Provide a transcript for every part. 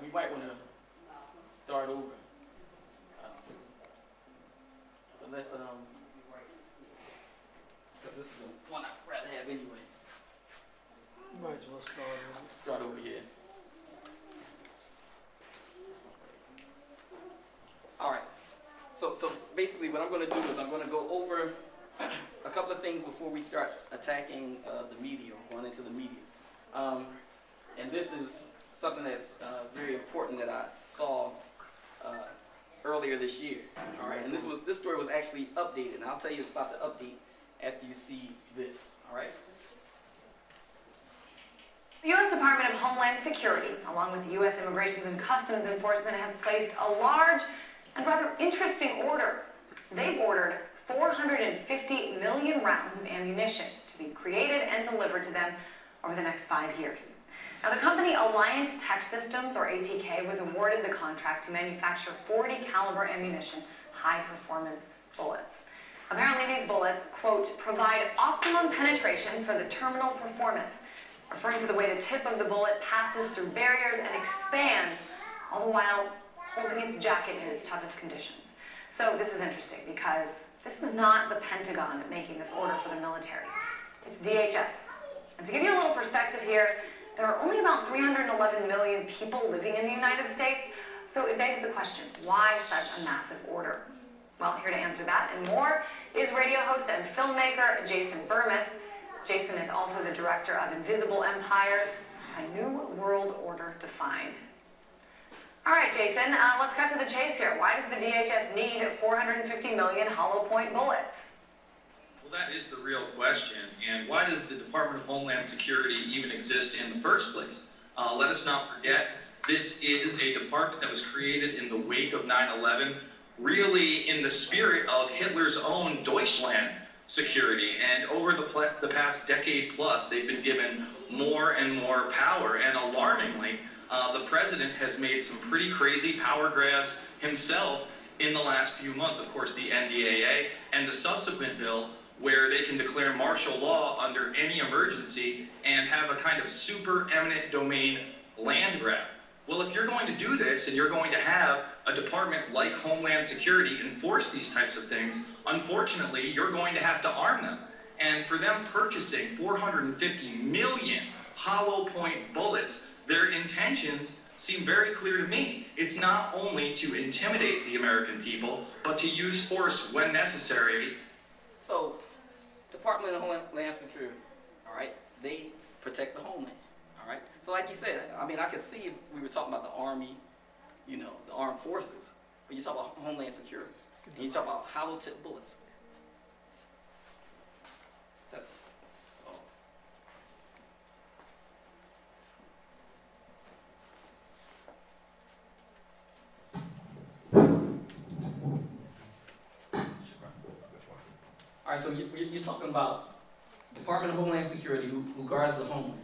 we might want to start over. But let's because this is the one I'd rather have anyway. Might as well start over. Start over here. All right. So basically, what I'm going to do is I'm going to go over a couple of things before we start attacking the media, or going into the media. And this is something that's very important that I saw earlier this year. All right, and this story was actually updated, and I'll tell you about the update after you see this. All right. The U.S. Department of Homeland Security, along with the U.S. Immigration and Customs Enforcement, have placed a large and rather interesting order. They've ordered 450 million rounds of ammunition to be created and delivered to them over the next 5 years. Now, the company Alliant Tech Systems, or ATK, was awarded the contract to manufacture 40 caliber ammunition, high-performance bullets. Apparently, these bullets, quote, provide optimum penetration for the terminal performance, referring to the way the tip of the bullet passes through barriers and expands, all the while holding its jacket in its toughest conditions. So this is interesting because this is not the Pentagon making this order for the military. It's DHS. And to give you a little perspective here, there are only about 311 million people living in the United States, so it begs the question, why such a massive order? Well, here to answer that and more is radio host and filmmaker Jason Burmis. Jason is also the director of Invisible Empire, A New World Order Defined. All right, Jason, let's cut to the chase here. Why does the DHS need 450 million hollow point bullets? Well, that is the real question. And why does the Department of Homeland Security even exist in the first place? Let us not forget, this is a department that was created in the wake of 9/11, really in the spirit of Hitler's own Deutschland security. And over the past decade plus, they've been given more and more power. And alarmingly, the president has made some pretty crazy power grabs himself in the last few months. Of course, the NDAA and the subsequent bill where they can declare martial law under any emergency and have a kind of super eminent domain land grab. Well, if you're going to do this and you're going to have a department like Homeland Security enforce these types of things, unfortunately, you're going to have to arm them. And for them purchasing 450 million hollow point bullets, their intentions seem very clear to me. It's not only to intimidate the American people, but to use force when necessary. So, Department of Homeland Security, all right, they protect the homeland, all right? So like you said, I mean, I could see if we were talking about the Army, you know, the armed forces, but you talk about Homeland Security, and you talk about hollow tip bullets. That's so. All right, so you're talking about Department of Homeland Security who guards the homeland.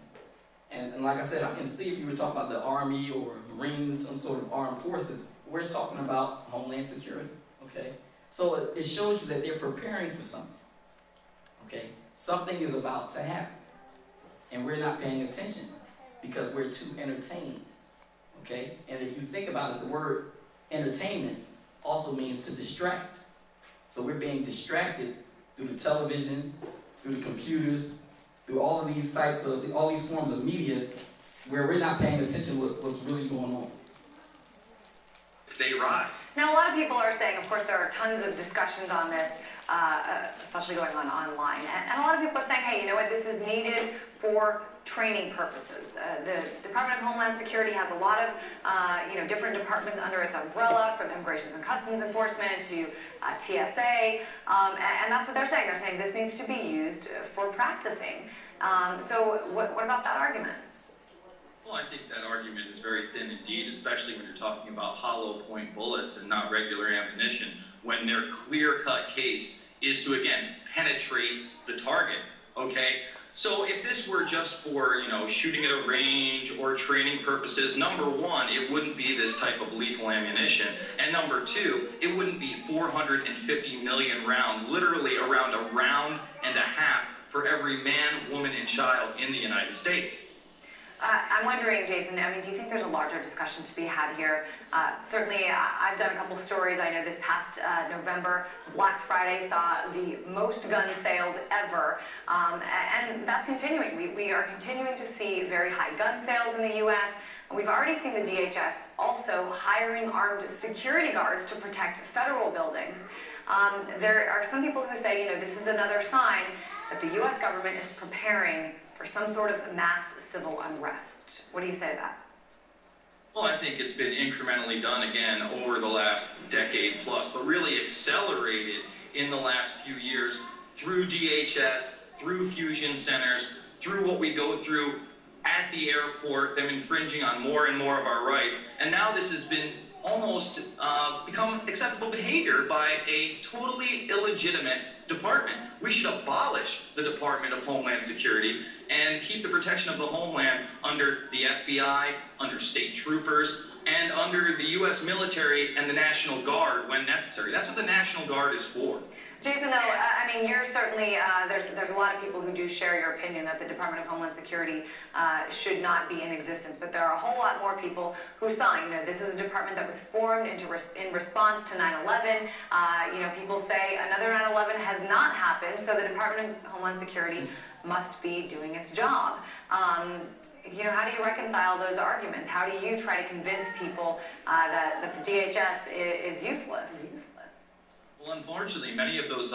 And like I said, I can see if you were talking about the Army or Marines, some sort of armed forces. We're talking about Homeland Security, okay? So it shows you that they're preparing for something, okay? Something is about to happen, and we're not paying attention because we're too entertained, okay? And if you think about it, the word entertainment also means to distract. So we're being distracted through the television, through the computers, through all of these types of, all these forms of media where we're not paying attention to what's really going on. They rise. Now, a lot of people are saying, of course, there are tons of discussions on this, especially going on online. And a lot of people are saying, hey, you know what, this is needed for training purposes. The Department of Homeland Security has a lot of, different departments under its umbrella, from Immigration and Customs Enforcement to TSA, and that's what they're saying. They're saying this needs to be used for practicing. So what about that argument? Well, I think that argument is very thin indeed, especially when you're talking about hollow point bullets and not regular ammunition, when their clear-cut case is to, again, penetrate the target, okay? So if this were just for, shooting at a range or training purposes, number one, it wouldn't be this type of lethal ammunition. And number two, it wouldn't be 450 million rounds, literally around a round and a half for every man, woman, and child in the United States. I'm wondering, Jason, I mean, do you think there's a larger discussion to be had here? Certainly, I've done a couple stories. I know this past November, Black Friday saw the most gun sales ever, and that's continuing. We are continuing to see very high gun sales in the U.S., and we've already seen the DHS also hiring armed security guards to protect federal buildings. There are some people who say, this is another sign that the U.S. government is preparing for some sort of mass civil unrest. What do you say to that? Well, I think it's been incrementally done again over the last decade plus, but really accelerated in the last few years through DHS, through fusion centers, through what we go through at the airport, them infringing on more and more of our rights. And now this has been almost become acceptable behavior by a totally illegitimate department. We should abolish the Department of Homeland Security and keep the protection of the homeland under the FBI, under state troopers, and under the U.S. military and the National Guard when necessary. That's what the National Guard is for. Jason, though, I mean, you're certainly, there's a lot of people who do share your opinion that the Department of Homeland Security should not be in existence, but there are a whole lot more people who sign. This is a department that was formed in response to 9/11. People say another 9/11 has not happened, so the Department of Homeland Security must be doing its job. How do you reconcile those arguments? How do you try to convince people that the DHS is useless? Well, unfortunately, many of those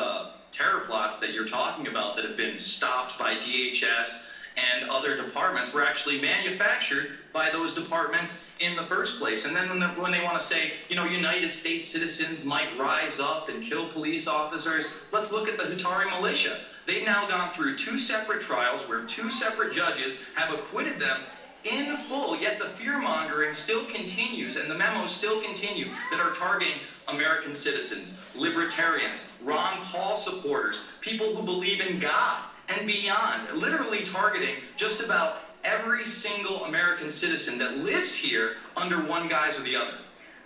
terror plots that you're talking about that have been stopped by DHS and other departments were actually manufactured by those departments in the first place. And then when they want to say, United States citizens might rise up and kill police officers, let's look at the Hutari militia. They've now gone through 2 separate trials where 2 separate judges have acquitted them in full, yet the fear-mongering still continues and the memos still continue that are targeting American citizens, libertarians, Ron Paul supporters, people who believe in God and beyond, literally targeting just about every single American citizen that lives here under one guise or the other.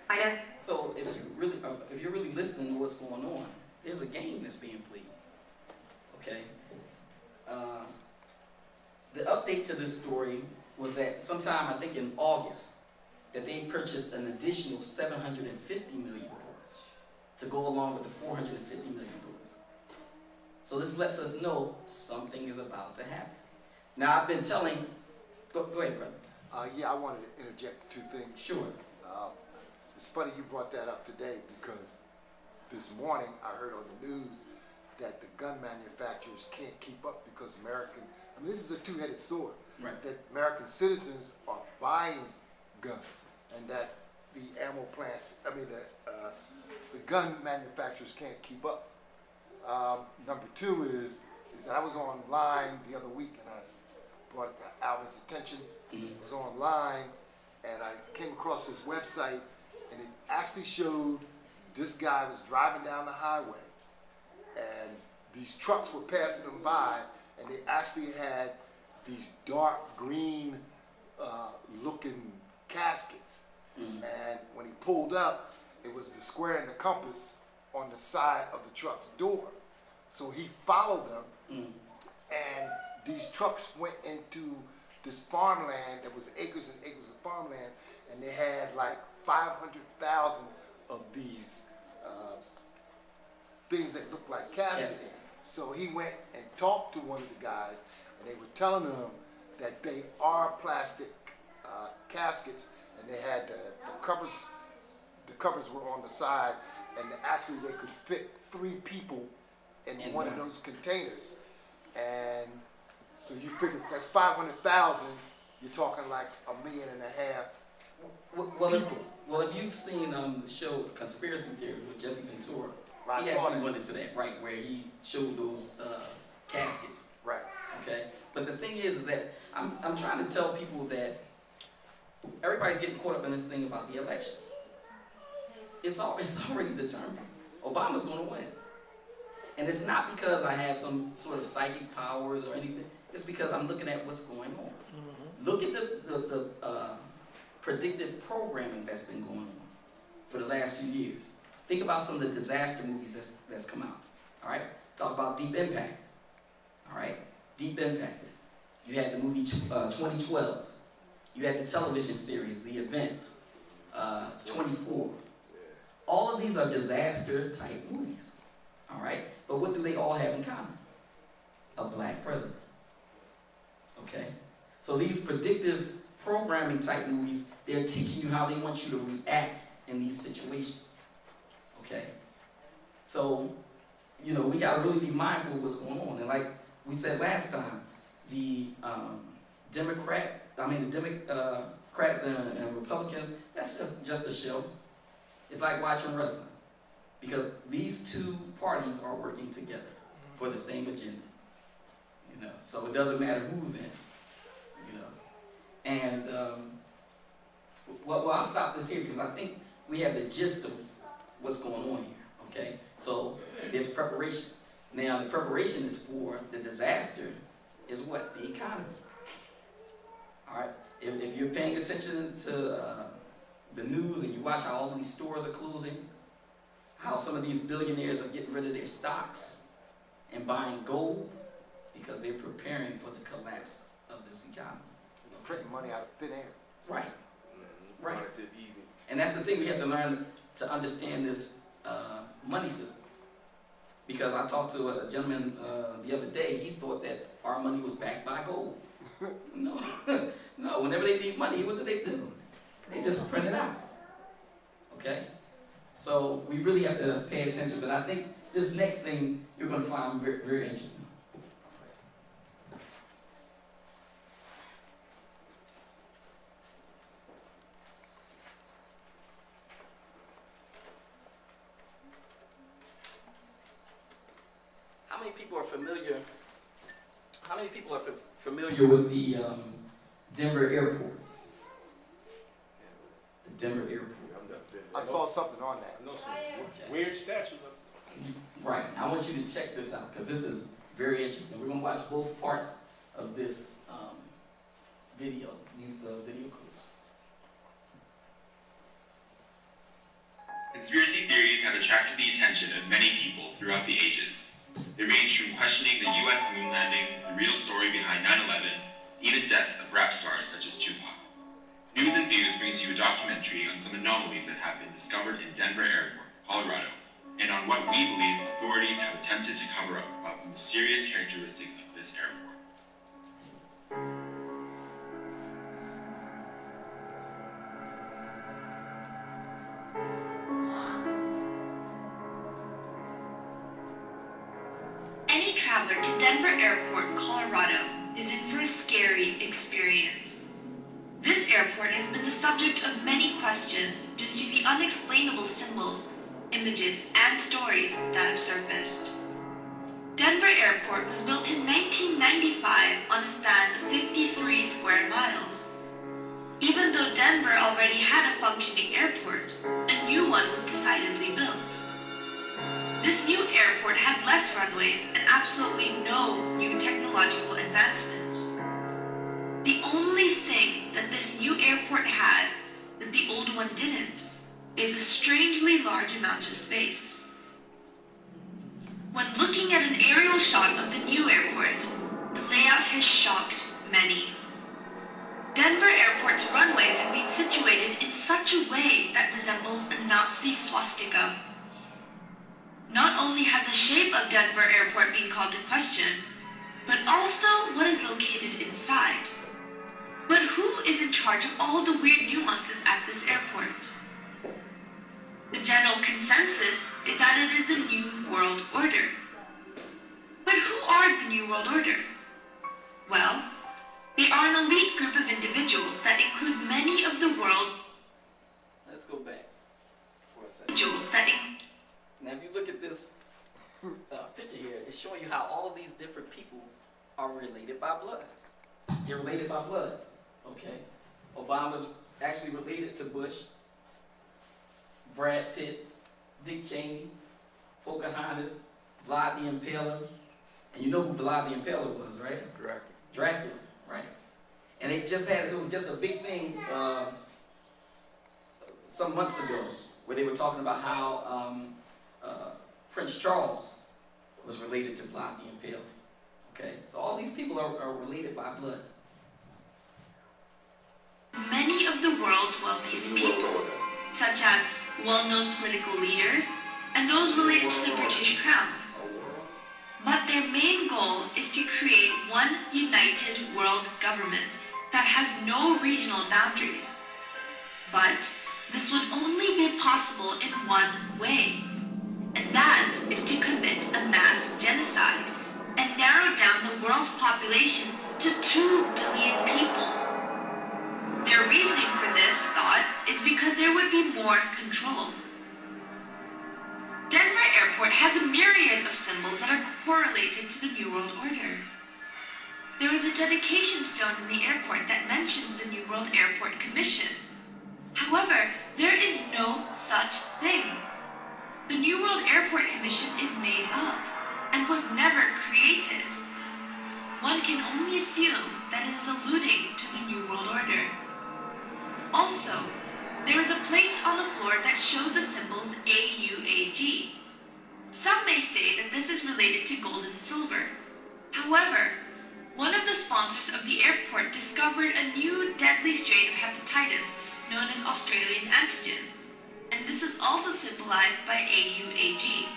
I know. So if you're really listening to what's going on, there's a game that's being played. Okay. The update to this story was that sometime, I think in August, that they purchased an additional $750 million to go along with the $450 million. So this lets us know something is about to happen. Now I've been telling, go ahead, brother. Yeah, I wanted to interject 2 things. Sure. It's funny you brought that up today because this morning I heard on the news that the gun manufacturers can't keep up because this is a 2-headed sword. Right. That American citizens are buying guns and that the ammo plants, the gun manufacturers can't keep up. Number 2 is that I was online the other week and I brought it to Alvin's attention. I was online and I came across this website and it actually showed this guy was driving down the highway and these trucks were passing him by and they actually had these dark green looking caskets. And when he pulled up, it was the square and the compass on the side of the truck's door. So he followed them and these trucks went into this farmland that was acres and acres of farmland and they had like 500,000 of these things that looked like caskets. Yes. So he went and talked to one of the guys and they were telling him that they are plastic caskets and they had the covers were on the side and actually they could fit 3 people in one of those containers. And so you figure that's 500,000, you're talking like 1.5 million people. Well, if you've seen the show Conspiracy Theory with Jesse Ventura, Right, he actually went into that, right, where he showed those caskets. Right. Okay? But the thing is that I'm trying to tell people that everybody's getting caught up in this thing about the election. It's already determined. Obama's going to win. And it's not because I have some sort of psychic powers or anything. It's because I'm looking at what's going on. Look at the predictive programming that's been going on for the last few years. Think about some of the disaster movies that's come out. All right? Talk about Deep Impact. All right? Deep Impact. You had the movie 2012. You had the television series, The Event, 24. All of these are disaster type movies, all right? But what do they all have in common? A black president, okay? So these predictive programming type movies, they're teaching you how they want you to react in these situations, okay? So, you know, we gotta really be mindful of what's going on. And like we said last time, the Democrats and Republicans, that's just a show. It's like watching wrestling, because these two parties are working together for the same agenda. You know, so it doesn't matter who's in. You know, and well, I'll stop this here because I think we have the gist of what's going on here. Okay, so there's preparation. Now the preparation is for the disaster. Is what? The economy. All right. If you're paying attention to the news and you watch how all these stores are closing, how some of these billionaires are getting rid of their stocks and buying gold because they're preparing for the collapse of this economy. Printing money out of thin air. Right. Right. And that's the thing, we have to learn to understand this money system. Because I talked to a gentleman the other day, he thought that our money was backed by gold. No. No, whenever they need money, what do? They just print it out. Okay? So we really have to pay attention. But I think this next thing you're going to find very, very interesting. How many people are familiar? How many people are familiar with the Denver airport? The Denver airport. I saw something on that. I know some weird statue. Right. I want you to check this out because this is very interesting. We're going to watch both parts of this video, these video clips. Conspiracy theories have attracted the attention of many people throughout the ages. They range from questioning the U.S. moon landing, the real story behind 9/11, even deaths of rap stars such as Tupac. News and Views brings you a documentary on some anomalies that have been discovered in Denver Airport, Colorado, and on what we believe authorities have attempted to cover up about the mysterious characteristics of this airport. Any traveler to Denver Airport, Colorado, is in for a scary experience. This airport has been the subject of many questions due to the unexplainable symbols, images, and stories that have surfaced. Denver Airport was built in 1995 on a span of 53 square miles. Even though Denver already had a functioning airport, a new one was decidedly built. This new airport had less runways and absolutely no new technological advancement. The only thing that this new airport has that the old one didn't is a strangely large amount of space. When looking at an aerial shot of the new airport, the layout has shocked many. Denver Airport's runways have been situated in such a way that resembles a Nazi swastika. Not only has the shape of Denver Airport been called to question, but also what is located inside. But who is in charge of all the weird nuances at this airport? The general consensus is that it is the New World Order. But who are the New World Order? Well, they are an elite group of individuals that include many of the world. Let's go back for a second. Now, if you look at this picture here, it's showing you how all these different people are related by blood. They're related by blood, okay? Obama's actually related to Bush, Brad Pitt, Dick Cheney, Pocahontas, Vlad the Impaler. And you know who Vlad the Impaler was, right? Dracula, right? And it was just a big thing some months ago where they were talking about how Prince Charles was related to Vlad the Impaler. Okay, so all these people are related by blood. many of the world's wealthiest people, such as well-known political leaders and those related to the British Crown. But their main goal is to create one united world government that has no regional boundaries. But this would only be possible in one way, and that is to commit a mass genocide and narrow down the world's population to 2 billion people. Their reasoning for this thought is because there would be more control. Denver Airport has a myriad of symbols that are correlated to the New World Order. There is a dedication stone in the airport that mentions the New World Airport Commission. However, there is no such thing. The New World Airport Commission is made up and was never created. One can only assume that it is alluding to the New World Order. Also, there is a plate on the floor that shows the symbols AUAG. Some may say that this is related to gold and silver. However, one of the sponsors of the airport discovered a new deadly strain of hepatitis known as Australian antigen, and this is also symbolized by AUAG.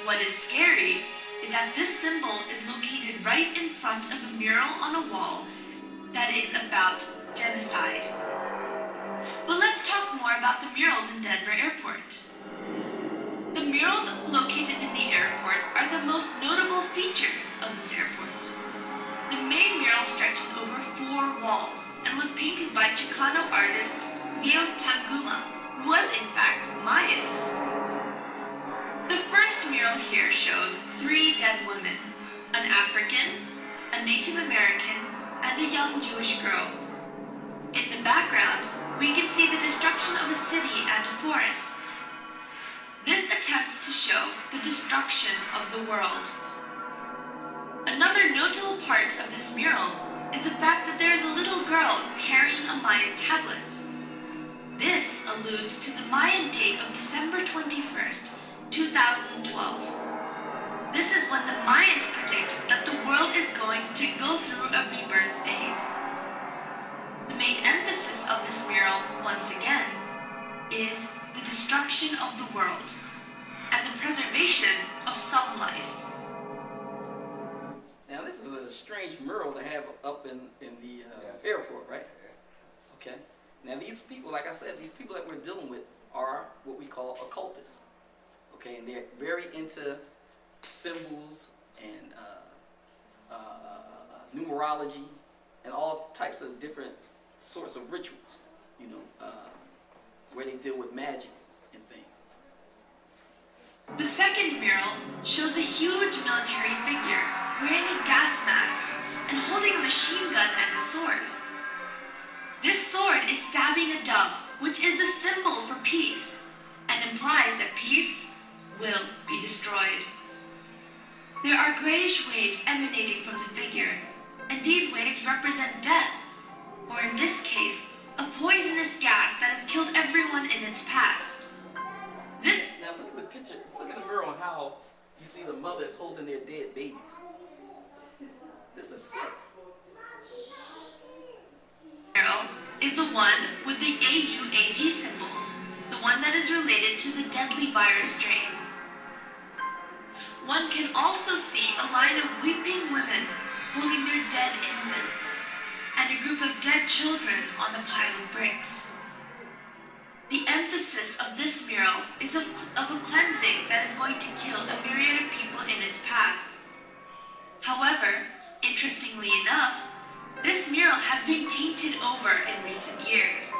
What is scary is that this symbol is located right in front of a mural on a wall that is about genocide. But let's talk more about the murals in Denver Airport. The murals located in the airport are the most notable features of this airport. The main mural stretches over 4 walls and was painted by Chicano artist Leo Tanguma, who was in fact Mayan. The first mural here shows 3 dead women, an African, a Native American, and a young Jewish girl. In the background, we can see the destruction of a city and a forest. This attempts to show the destruction of the world. Another notable part of this mural is the fact that there is a little girl carrying a Mayan tablet. This alludes to the Mayan date of December 21st, 2012. This is when the Mayans predict that the world is going to go through a rebirth phase. The main emphasis of this mural, once again, is the destruction of the world and the preservation of some life. Now this is a strange mural to have up in the Yes. airport, right? Okay. Now these people, like I said, these people that we're dealing with are what we call occultists. Okay, and they're very into symbols and numerology and all types of different sorts of rituals, you know, where they deal with magic and things. The second mural shows a huge military figure wearing a gas mask and holding a machine gun and a sword. This sword is stabbing a dove, which is the symbol for peace, and implies that peace will be destroyed. There are grayish waves emanating from the figure, and these waves represent death, or in this case, a poisonous gas that has killed everyone in its path. This Now look at the picture, look at the mural and how you see the mothers holding their dead babies. This is sick. mural is the one with the AUAG symbol, the one that is related to the deadly virus strain. One can also see a line of weeping women holding their dead infants, and a group of dead children on a pile of bricks. The emphasis of this mural is of a cleansing that is going to kill a myriad of people in its path. However, interestingly enough, this mural has been painted over in recent years.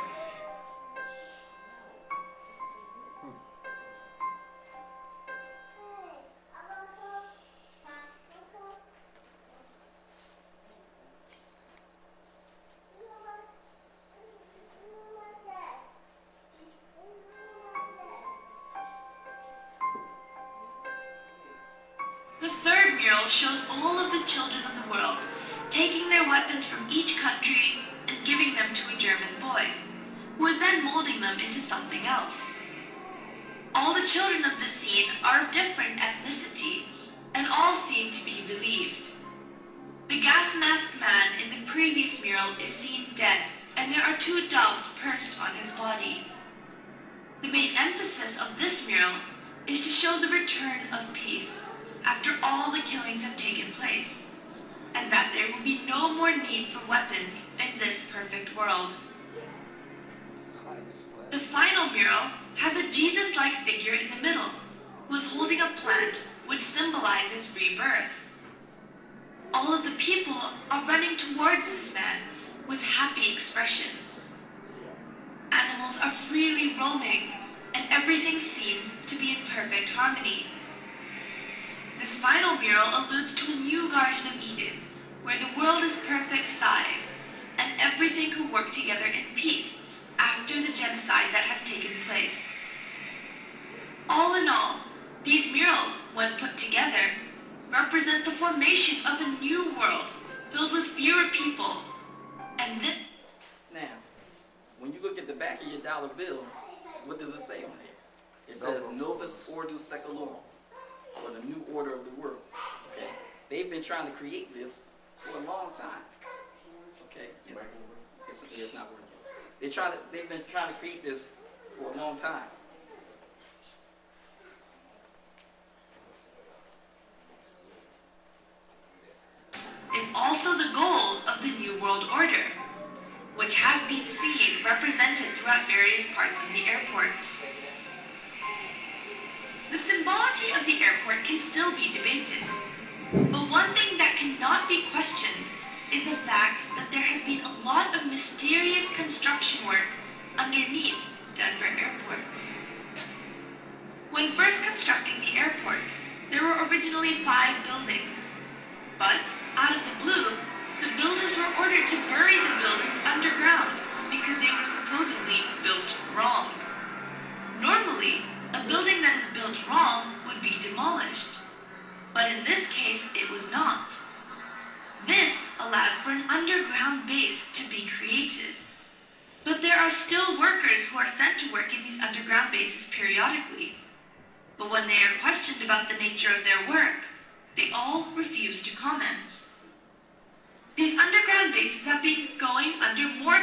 The third mural shows all of the children of the world taking their weapons from each country and giving them to a German boy, who is then molding them into something else. All the children of the scene are of different ethnicity, and all seem to be relieved. The gas mask man in the previous mural is seen dead, and there are 2 doves perched on his body. The main emphasis of this mural is to show the return of peace after all the killings have taken place, and that there will be no more need for weapons in this perfect world. The final mural has a Jesus-like figure in the middle, who is holding a plant which symbolizes rebirth. All of the people are running towards this man with happy expressions. Animals are freely roaming, and everything seems to be in perfect harmony. This final mural alludes to a new Garden of Eden, where the world is perfect size, and everything could work together in peace after the genocide that has taken place. All in all, these murals, when put together, represent the formation of a new world filled with fewer people, and this... Now, when you look at the back of your dollar bill, what does it say on there? It says Novus Ordo Secolorum, or the New Order of the World. Okay? They've been trying to create this for a long time. Okay? It's not working. They've been trying to create this for a long time. is also the goal of the New World Order, which has been seen represented throughout various parts of the airport. The symbology of the airport can still be debated, but one thing that cannot be questioned is the fact that there has been a lot of mysterious construction work underneath Denver Airport. When first constructing the airport, there were originally 5 buildings, but out of the blue, the builders were ordered to bury the buildings underground because they were supposedly built wrong. Normally, a building that is built wrong would be demolished, but in this case it was not. This allowed for an underground base to be created. But there are still workers who are sent to work in these underground bases periodically. But when they are questioned about the nature of their work, they all refuse to comment. These underground bases have been going under more